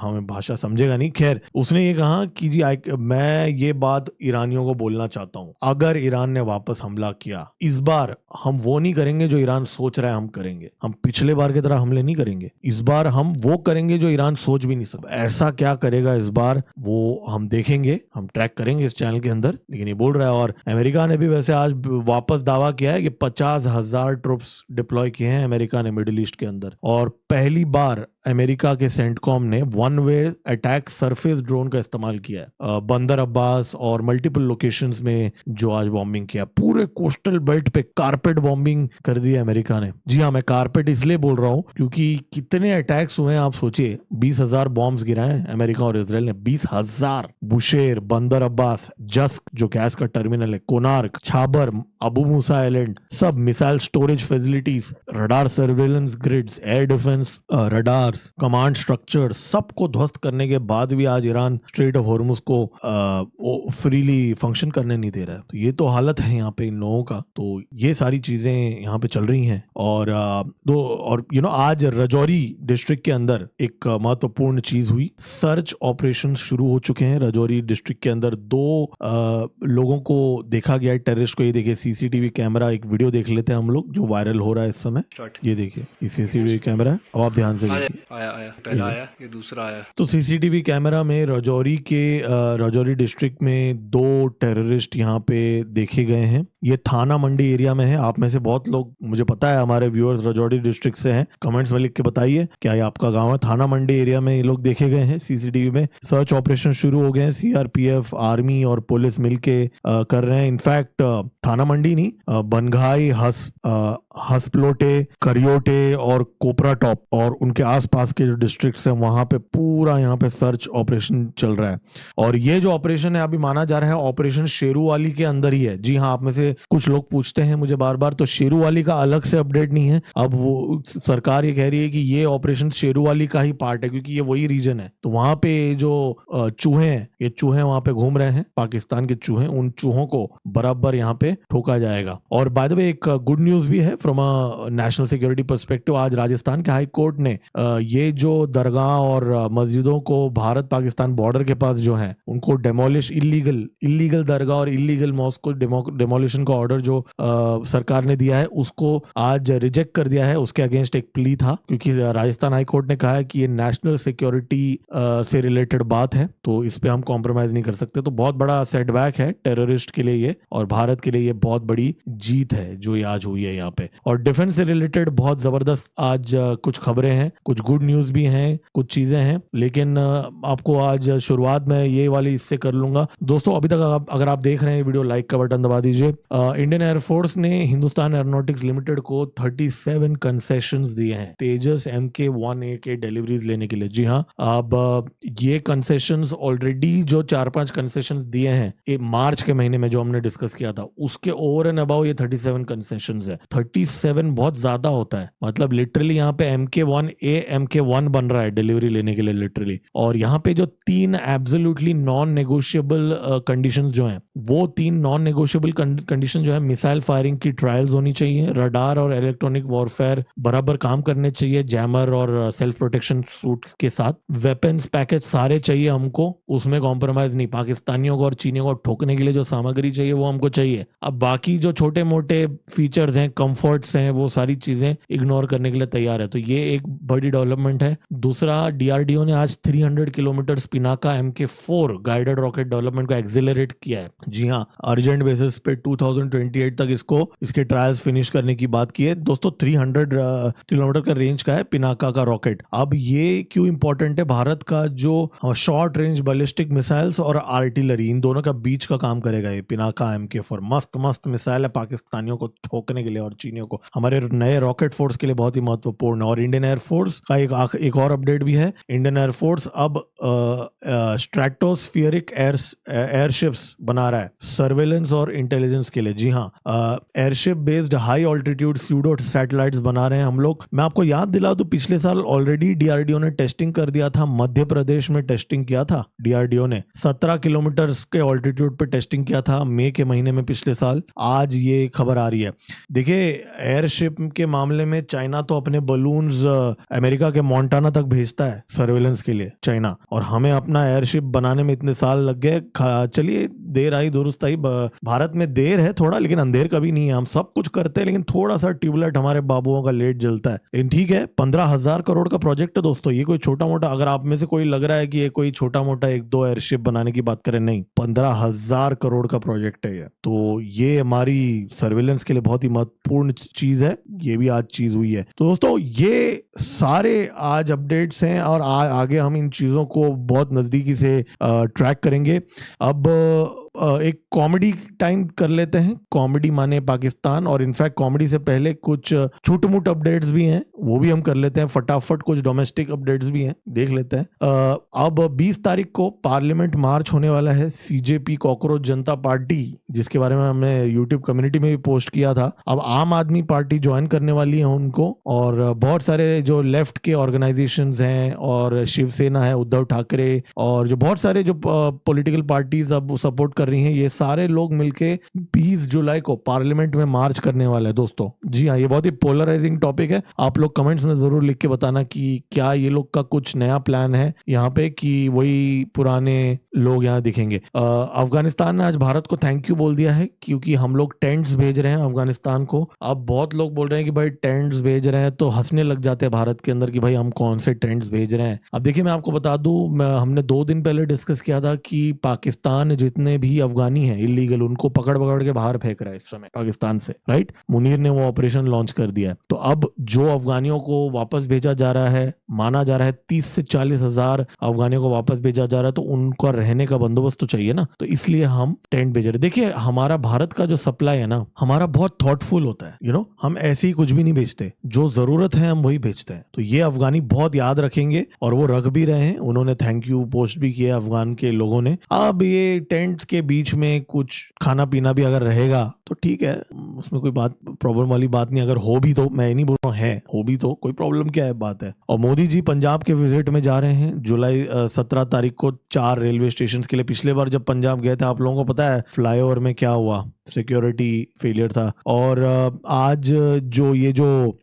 हमें भाषा समझेगा नहीं। खैर उसने ये कहा कि जी मैं ये बात ईरानियों को बोलना चाहता हूँ, अगर ईरान ने वापस हमला किया इस बार, हम वो नहीं करेंगे जो ईरान सोच रहा है हम करेंगे। हम पिछले बार की तरह हमले नहीं करेंगे, इस बार हम वो करेंगे जो ईरान सोच भी नहीं सकता। ऐसा क्या करेगा इस बार वो हम देखेंगे, हम ट्रैक करेंगे इस चैनल के अंदर। लेकिन ये बोल रहा है, और अमेरिका ने भी वैसे आज वापस दावा किया है कि 50,000 ट्रुप्स डिप्लॉय किए हैं अमेरिका ने मिडिल ईस्ट के अंदर। और पहली बार अमेरिका के सेंटकॉम ने one way attack surface drone का इस्तेमाल किया है बंदर अब्बास और मल्टीपल लोकेशंस में जो आज बॉम्बिंग किया। पूरे कोस्टल बेल्ट पे कारपेट बॉम्बिंग कर दी है अमेरिका ने। जी हाँ, मैं कारपेट इसलिए बोल रहा हूं क्योंकि कितने अटैक्स हुए हैं आप सोचिए। 20,000 बॉम्ब्स गिराए हैं अमेरिका और इजराइल ने, 20,000। बुशेर, बंदर अब्बास, जस्क जो गैस का टर्मिनल है, कोनार्क, छाबर, अबू मूसा आइलैंड, सब missile storage facilities, radar surveillance grids, air defence radar, command structure, सबको ध्वस्त करने के बाद भी आज ईरान स्ट्रेट ऑफ हॉर्मुज को फ्रीली फंक्शन करने नहीं दे रहा है। तो ये तो हालत है यहाँ पे इन लोगों का। तो ये सारी चीजें यहाँ पे चल रही हैं। और आज रजौरी डिस्ट्रिक्ट के अंदर एक महत्वपूर्ण चीज हुई। सर्च ऑपरेशन शुरू हो चुके हैं रजौरी डिस्ट्रिक्ट के अंदर। 2 लोगों को देखा गया है, टेररिस्ट को। ये देखिए सीसीटीवी कैमरा, एक वीडियो देख लेते हैं हम लोग जो वायरल हो रहा है इस समय। ये देखिए ये सीसीटीवी कैमरा है, अब आप ध्यान से देखिए। आया पहला आया, ये दूसरा आया। तो सीसीटीवी कैमरा में रजौरी डिस्ट्रिक्ट में 2 टेररिस्ट यहाँ पे देखे गए हैं। ये थाना मंडी एरिया में है। आप में से बहुत लोग, मुझे पता है हमारे व्यूअर्स रजौरी डिस्ट्रिक्ट से हैं, कमेंट्स में लिख के बताइए क्या ये आपका गांव है। थाना मंडी एरिया में ये लोग देखे गए हैं सीसीटीवी में। सर्च ऑपरेशन शुरू हो गए हैं। सीआरपीएफ, आर्मी और पुलिस मिलके कर रहे हैं। इनफैक्ट थाना मंडी नहीं, बनघाई, हसप्लोटे, करियोटे और कोपरा टॉप और उनके आसपास के जो डिस्ट्रिक्ट्स हैं वहां पे पूरा यहाँ पे सर्च ऑपरेशन चल रहा है। और ये जो ऑपरेशन है अभी माना जा रहा है ऑपरेशन शेरूवाली के अंदर ही है। जी हाँ, आप में से कुछ लोग पूछते हैं मुझे बार बार, तो शेरूवाली का अलग से अपडेट नहीं है। अब वो सरकार ये कह रही है कि ये ऑपरेशन शेरूवाली का ही पार्ट है क्योंकि ये वही रीजन है। तो वहां पे जो चूहे हैं, ये चूहे वहां पे घूम रहे हैं, पाकिस्तान के चूहे, उन चूहों को बराबर यहाँ पे ठोका जाएगा। और बाय द वे एक गुड न्यूज भी है from a national security perspective. आज राजस्थान के हाई कोर्ट ने ये जो दरगाह और मस्जिदों को भारत पाकिस्तान बॉर्डर के पास जो है उनको डेमोलिश, इलीगल दरगाह और इलीगल मॉस्क को डेमोलिशन का ऑर्डर जो सरकार ने दिया है उसको आज रिजेक्ट कर दिया है। उसके अगेंस्ट एक प्ली था क्योंकि राजस्थान हाई कोर्ट ने कहा है कि ये नेशनल सिक्योरिटी से रिलेटेड बात है, तो इस पे हम कॉम्प्रोमाइज नहीं कर सकते। तो बहुत बड़ा सेटबैक है टेररिस्ट के लिए ये, और भारत के लिए ये बहुत बड़ी जीत है जो ये आज हुई है यहाँ पे। और डिफेंस से रिलेटेड बहुत जबरदस्त आज कुछ खबरें हैं, कुछ गुड न्यूज भी हैं, कुछ चीजें हैं। लेकिन आपको आज शुरुआत में ये वाली इससे कर लूंगा। दोस्तों अभी तक अगर आप देख रहे हैं वीडियो, लाइक का बटन दबा दीजिए। इंडियन एयरफोर्स ने हिंदुस्तान एरोनॉटिक्स लिमिटेड को 37 कंसेशंस दिए हैं तेजस MK-1A के डिलीवरीज लेने के लिए। जी हाँ, अब ये कंसेशंस ऑलरेडी जो 4-5 कंसेशंस दिए हैं मार्च के महीने में जो हमने डिस्कस किया था, उसके ओवर एंड अबाउ ये 37 कंसेशंस है। 37 बहुत ज्यादा होता है, मतलब लिटरली यहाँ पे MK-1A MK-1 बन रहा है डिलीवरी लेने के लिए लिटरली। और यहाँ पे जो 3 एब्सोल्युटली नॉन नेगोशिएबल कंडीशंस जो हैं, वो 3 नॉन नेगोशिएबल कंडीशन जो है, मिसाइल फायरिंग की ट्रायल्स होनी चाहिए, रडार और इलेक्ट्रॉनिक वॉरफेयर बराबर काम करने चाहिए, जैमर और सेल्फ प्रोटेक्शन सूट के साथ, वेपन्स पैकेज सारे चाहिए हमको, उसमें कॉम्प्रोमाइज नहीं। पाकिस्तानियों को और चीनियों को ठोकने के लिए जो सामग्री चाहिए वो हमको चाहिए। अब बाकी जो छोटे मोटे फीचर्स हैं, कंफर्ट्स हैं, वो सारी चीजें इग्नोर करने के लिए तैयार है। तो ये एक बड़ी डेवलपमेंट है। दूसरा, DRDO ने आज 300 kilometre Pinaka MK-4 guided rocket development को एक्सेलरेट किया है। जी हाँ, अर्जेंट बेसिस पे 2028 तक इसके ट्रायल्स फिनिश करने की बात की है। दोस्तों 300 किलोमीटर का रेंज का है पिनाका का रॉकेट। अब ये क्यों इंपॉर्टेंट है? भारत का जो शॉर्ट रेंज बैलिस्टिक मिसाइल्स और आर्टिलरी, इन दोनों का बीच का काम करेगा ये पिनाका MK4। मस्त मस्त मिसाइल है पाकिस्तानियों को ठोकने के लिए और चीनियों को। हमारे नए रॉकेट फोर्स के लिए बहुत ही महत्वपूर्ण है। और इंडियन एयरफोर्स का एक और अपडेट भी है। इंडियन एयरफोर्स अब स्ट्रेटोस्फियरिक एयरशिप्स बना रहा है सर्वेलेंस और इंटेलिजेंस के लिए। जी हाँ, airship based high altitude pseudo satellites बना रहे हैं हम लोग। मैं आपको याद दिला दूं, पिछले साल ऑलरेडी DRDO ने टेस्टिंग कर दिया था। मध्य प्रदेश में टेस्टिंग किया था DRDO ने, 17 किलोमीटर के ऑल्टीट्यूड पे टेस्टिंग किया था मई के महीने में पिछले साल। आज ये खबर आ रही है। देखिए, एयरशिप के मामले में चाइना तो अपने बलून्स अमेरिका के मोंटाना तक भेजता है सर्वेलेंस के लिए चाइना, और हमें अपना एयरशिप बनाने में इतने साल लग गए। चलिए, देर आई दुरुस्त आई। भारत में देर है थोड़ा, लेकिन अंधेर कभी नहीं है। हम सब कुछ करते हैं, लेकिन थोड़ा सा ट्यूबलाइट हमारे बाबुओं का लेट जलता है। लेकिन ठीक है, 15,000 करोड़ का प्रोजेक्ट है दोस्तों। ये कोई छोटा मोटा, अगर आप में से कोई लग रहा है कि ये कोई छोटा मोटा 1-2 एयरशिप बनाने की बात करें, नहीं, 15,000 करोड़ का प्रोजेक्ट है ये। तो ये हमारी सर्वेलेंस के लिए बहुत ही महत्वपूर्ण चीज है। ये भी आज चीज हुई है। तो दोस्तों, ये सारे आज अपडेट्स हैं और आगे हम इन चीजों को बहुत नजदीकी से ट्रैक करेंगे। अब एक कॉमेडी टाइम कर लेते हैं। कॉमेडी माने पाकिस्तान, और इनफैक्ट कॉमेडी से पहले कुछ छूट-मूट अपडेट्स भी हैं, वो भी हम कर लेते हैं फटाफट। कुछ डोमेस्टिक अपडेट्स भी हैं, देख लेते हैं। अब 20 तारीख को पार्लियामेंट मार्च होने वाला है। CJP कॉकरोच जनता पार्टी, जिसके बारे में हमने यूट्यूब कम्युनिटी में भी पोस्ट किया था, अब आम आदमी पार्टी ज्वाइन करने वाली है उनको। और बहुत सारे जो लेफ्ट के ऑर्गेनाइजेशंस हैं, और शिवसेना है, उद्धव ठाकरे, और जो बहुत सारे जो पॉलिटिकल पार्टीज अब सपोर्ट कर रही हैं, ये सारे लोग मिलके 20 जुलाई को पार्लियामेंट में मार्च करने वाले हैं दोस्तों। जी हाँ, ये बहुत ही पोलराइजिंग टॉपिक है। आप लोग कमेंट्स में जरूर लिख के बताना कि क्या ये लोग का कुछ नया प्लान है यहाँ पे, कि वही पुराने लोग यहाँ दिखेंगे। अफगानिस्तान ने आज भारत को थैंक यू बोल दिया है, क्योंकि हम लोग टेंट्स भेज रहे हैं अफगानिस्तान को। अब बहुत लोग बोल रहे हैं कि भाई टेंट्स भेज रहे हैं, तो हंसने लग जाते हैं भारत के अंदर कि भाई हम कौन से टेंट्स भेज रहे हैं। अब देखिए, मैं आपको बता दूं, हमने 2 दिन पहले डिस्कस किया था कि पाकिस्तान जितने भी अफगानी हैं इलीगल, उनको पकड़ पकड़ के बाहर फेंक रहा है इस समय पाकिस्तान से, राइट। मुनीर ने वो ऑपरेशन लॉन्च कर दिया है। तो अब जो अफगानियों को वापस भेजा जा रहा है, माना जा रहा है 30 से 40 हजार अफगानियों को वापस भेजा जा रहा है, तो उनका रहने का बंदोबस्त तो चाहिए ना, तो इसलिए हम टेंट भेज रहे। देखिए, हमारा भारत का जो सप्लाई है ना, हमारा बहुत थॉटफुल होता है। हम ऐसे ही कुछ भी नहीं भेजते, जो जरूरत है हम वही भेजते हैं। तो ये अफगानी बहुत याद रखेंगे, और वो रख भी रहे हैं। उन्होंने थैंक यू पोस्ट भी किया अफगान के लोगों ने। अब ये टेंट के बीच में कुछ खाना पीना भी अगर रहेगा तो ठीक है, उसमें कोई बात प्रॉब्लम वाली बात नहीं। अगर हो भी तो, मैं नहीं बोल रहा हूँ, है हो भी तो कोई प्रॉब्लम क्या है, बात है। और मोदी जी पंजाब के विजिट में जा रहे हैं जुलाई 17 तारीख को 4 रेलवे स्टेशन के लिए। पिछले बार जब पंजाब गए थे, आप लोगों को पता है फ्लाईओवर में क्या हुआ, सिक्योरिटी फेलियर था। और आज जो ये जो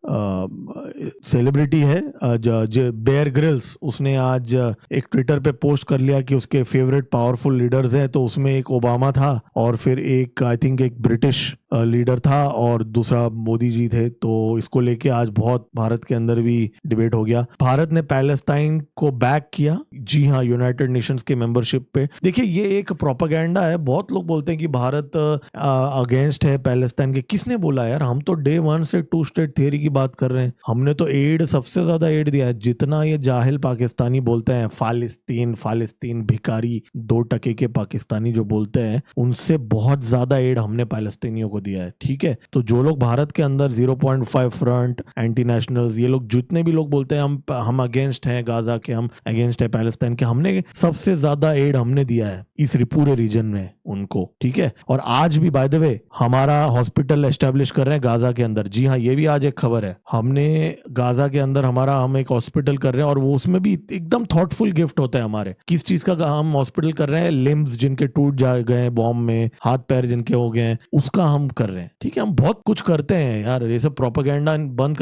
सेलिब्रिटी है जो बेयर ग्रिल्स, उसने आज एक ट्विटर पे पोस्ट कर लिया कि उसके फेवरेट पावरफुल लीडर्स हैं। तो उसमें एक ओबामा था, और फिर एक आई थिंक एक ब्रिटिश लीडर था, और दूसरा मोदी जी थे। तो इसको लेके आज बहुत भारत के अंदर भी डिबेट हो गया। भारत ने पैलेस्टाइन को बैक किया, जी हाँ, यूनाइटेड नेशंस के मेंबरशिप पे। देखिए, ये एक प्रोपेगेंडा है। बहुत लोग बोलते हैं कि भारत अगेंस्ट है पैलेस्टाइन के। किसने बोला यार? हम तो डे 1 से 2 स्टेट थियरी की बात कर रहे हैं। हमने तो एड, सबसे ज्यादा एड दिया है। जितना ये जाहिल पाकिस्तानी बोलते हैं फालिस्तीन फालिस्तीन, भिखारी 2% के पाकिस्तानी जो बोलते हैं, उनसे बहुत ज्यादा एड हमने पैलेस्तीनियों को दिया है। ठीक है, तो जो लोग भारत के अंदर 0.5 फ्रंट, एंटी नेशनल्स, ये लोग जितने भी लोग बोलते हैं हम अगेंस्ट हैं गाजा के, हम अगेंस्ट है पैलेस्टाइन के, हमने सबसे ज्यादा एड हमने दिया है इस पूरे रीजन में उनको। ठीक है, और आज भी बाय द वे हमारा हॉस्पिटल एस्टेब्लिश कर रहे हैं गाजा के अंदर। जी हाँ, ये भी आज एक खबर है। हमने गाजा के अंदर हम एक हॉस्पिटल कर रहे हैं, और वो उसमें भी एकदम थॉटफुल गिफ्ट होता है हमारे। किस चीज का हम हॉस्पिटल कर रहे हैं? लिम्स जिनके टूट जा गए बॉम्ब में, हाथ पैर जिनके हो गए हैं, उसका हम कर रहे हैं। ठीक है, हम बहुत कुछ करते हैं यार। ये सब प्रोपेगेंडा बंद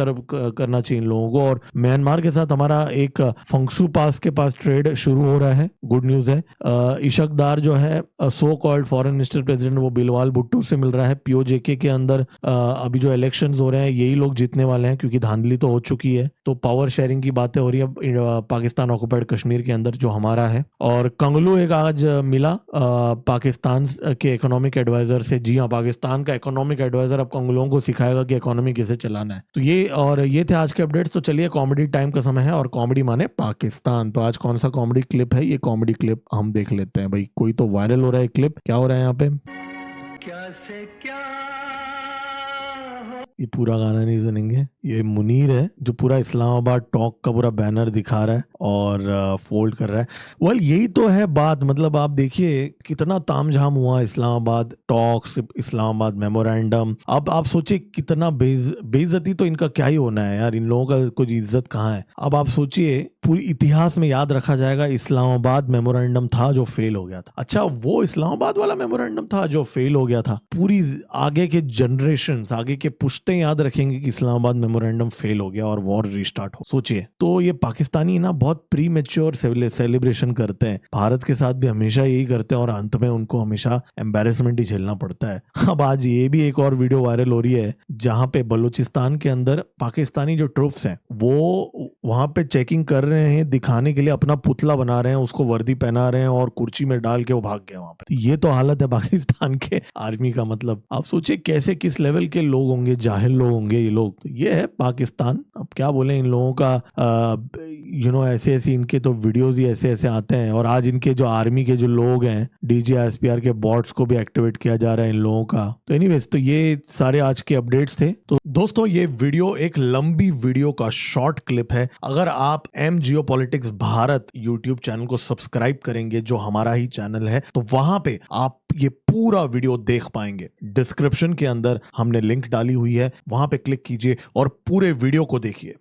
करना चाहिए इन लोगों को। और म्यांमार के साथ हमारा एक फंक्शू पास के पास ट्रेड शुरू हो रहा है, गुड न्यूज है। इशकदार जो है so called foreign minister president, वो बिलवाल भुट्टो से मिल रहा है। POJK के अंदर अभी जो इलेक्शंस हो रहे हैं, यही लोग जीतने वाले हैं, क्योंकि धांधली तो हो चुकी है। तो पावर शेयरिंग की बातें हो रही है पाकिस्तान ऑक्युपाइड कश्मीर के अंदर, जो हमारा है। और कंगलू एक आज मिला पाकिस्तान के इकोनॉमिक एडवाइजर से। जी हाँ, पाकिस्तान पाकिस्तान का इकोनॉमिक एडवाइजर अब लोगों को सिखाएगा कि इकोनॉमी कैसे चलाना है। तो ये थे आज के अपडेट्स। तो चलिए, कॉमेडी टाइम का समय है, और कॉमेडी माने पाकिस्तान। तो आज कौन सा कॉमेडी क्लिप है, ये कॉमेडी क्लिप हम देख लेते हैं। भाई कोई तो वायरल हो रहा है क्लिप, क्या हो रहा है यहाँ पे? क्या से क्या ये पूरा गाना नहीं सुनेंगे। ये मुनीर है जो पूरा इस्लामाबाद टॉक का पूरा बैनर दिखा रहा है और फोल्ड कर रहा है। वेल यही तो है बात। मतलब आप देखिए कितना तामझाम हुआ इस्लामाबाद टॉक्स, इस्लामाबाद मेमोरेंडम। अब आप सोचिए कितना बेइज्जती तो इनका क्या ही होना है यार, इन लोगों का कुछ इज्जत कहाँ है। अब आप सोचिए पूरी इतिहास में याद रखा जाएगा इस्लामाबाद मेमोरेंडम था जो फेल हो गया था। अच्छा, वो इस्लामाबाद वाला मेमोरेंडम था जो फेल हो गया था। पूरी आगे के जनरेशन, आगे के पुश्ते याद रखेंगे कि इस्लामाबाद मेमोरेंडम फेल हो गया और वॉर रिस्टार्ट हो। सोचिए, तो ये पाकिस्तानी ना बहुत प्री मैच्योर सेलिब्रेशन करते हैं। भारत के साथ भी हमेशा यही करते हैं और अंत में उनको हमेशा एम्बैरेसमेंट ही झेलना पड़ता है। अब आज ये भी एक और वीडियो वायरल हो रही है जहां पे बलूचिस्तान के अंदर पाकिस्तानी जो ट्रूप्स हैं वो वहां पे चेकिंग कर रहे हैं, दिखाने के लिए अपना पुतला बना रहे हैं, उसको वर्दी पहना रहे हैं और कुर्सी में डाल के वो भाग गए वहां पे। ये तो हालत है पाकिस्तान के आर्मी का। मतलब आप सोचिए कैसे, किस लेवल के लोग होंगे, जाहिल लोग होंगे ये लोग। तो ये है पाकिस्तान। अब क्या बोले इन लोगों का, ऐसे ऐसे इनके तो वीडियोस ही ऐसे ऐसे आते हैं। और आज इनके जो आर्मी के जो लोग हैं, DGISPR के बॉट्स को भी एक्टिवेट किया जा रहा है इन लोगों का। तो एनीवेज, तो ये सारे आज के अपडेट्स थे। तो दोस्तों, ये वीडियो एक लंबी वीडियो का शॉर्ट क्लिप है। अगर आप M Geopolitics Bharat YouTube channel को सब्सक्राइब करेंगे, जो हमारा ही चैनल है, तो वहां पे आप ये पूरा वीडियो देख पाएंगे। डिस्क्रिप्शन के अंदर हमने लिंक डाली हुई है, वहां पे क्लिक कीजिए और पूरे वीडियो को देखिए।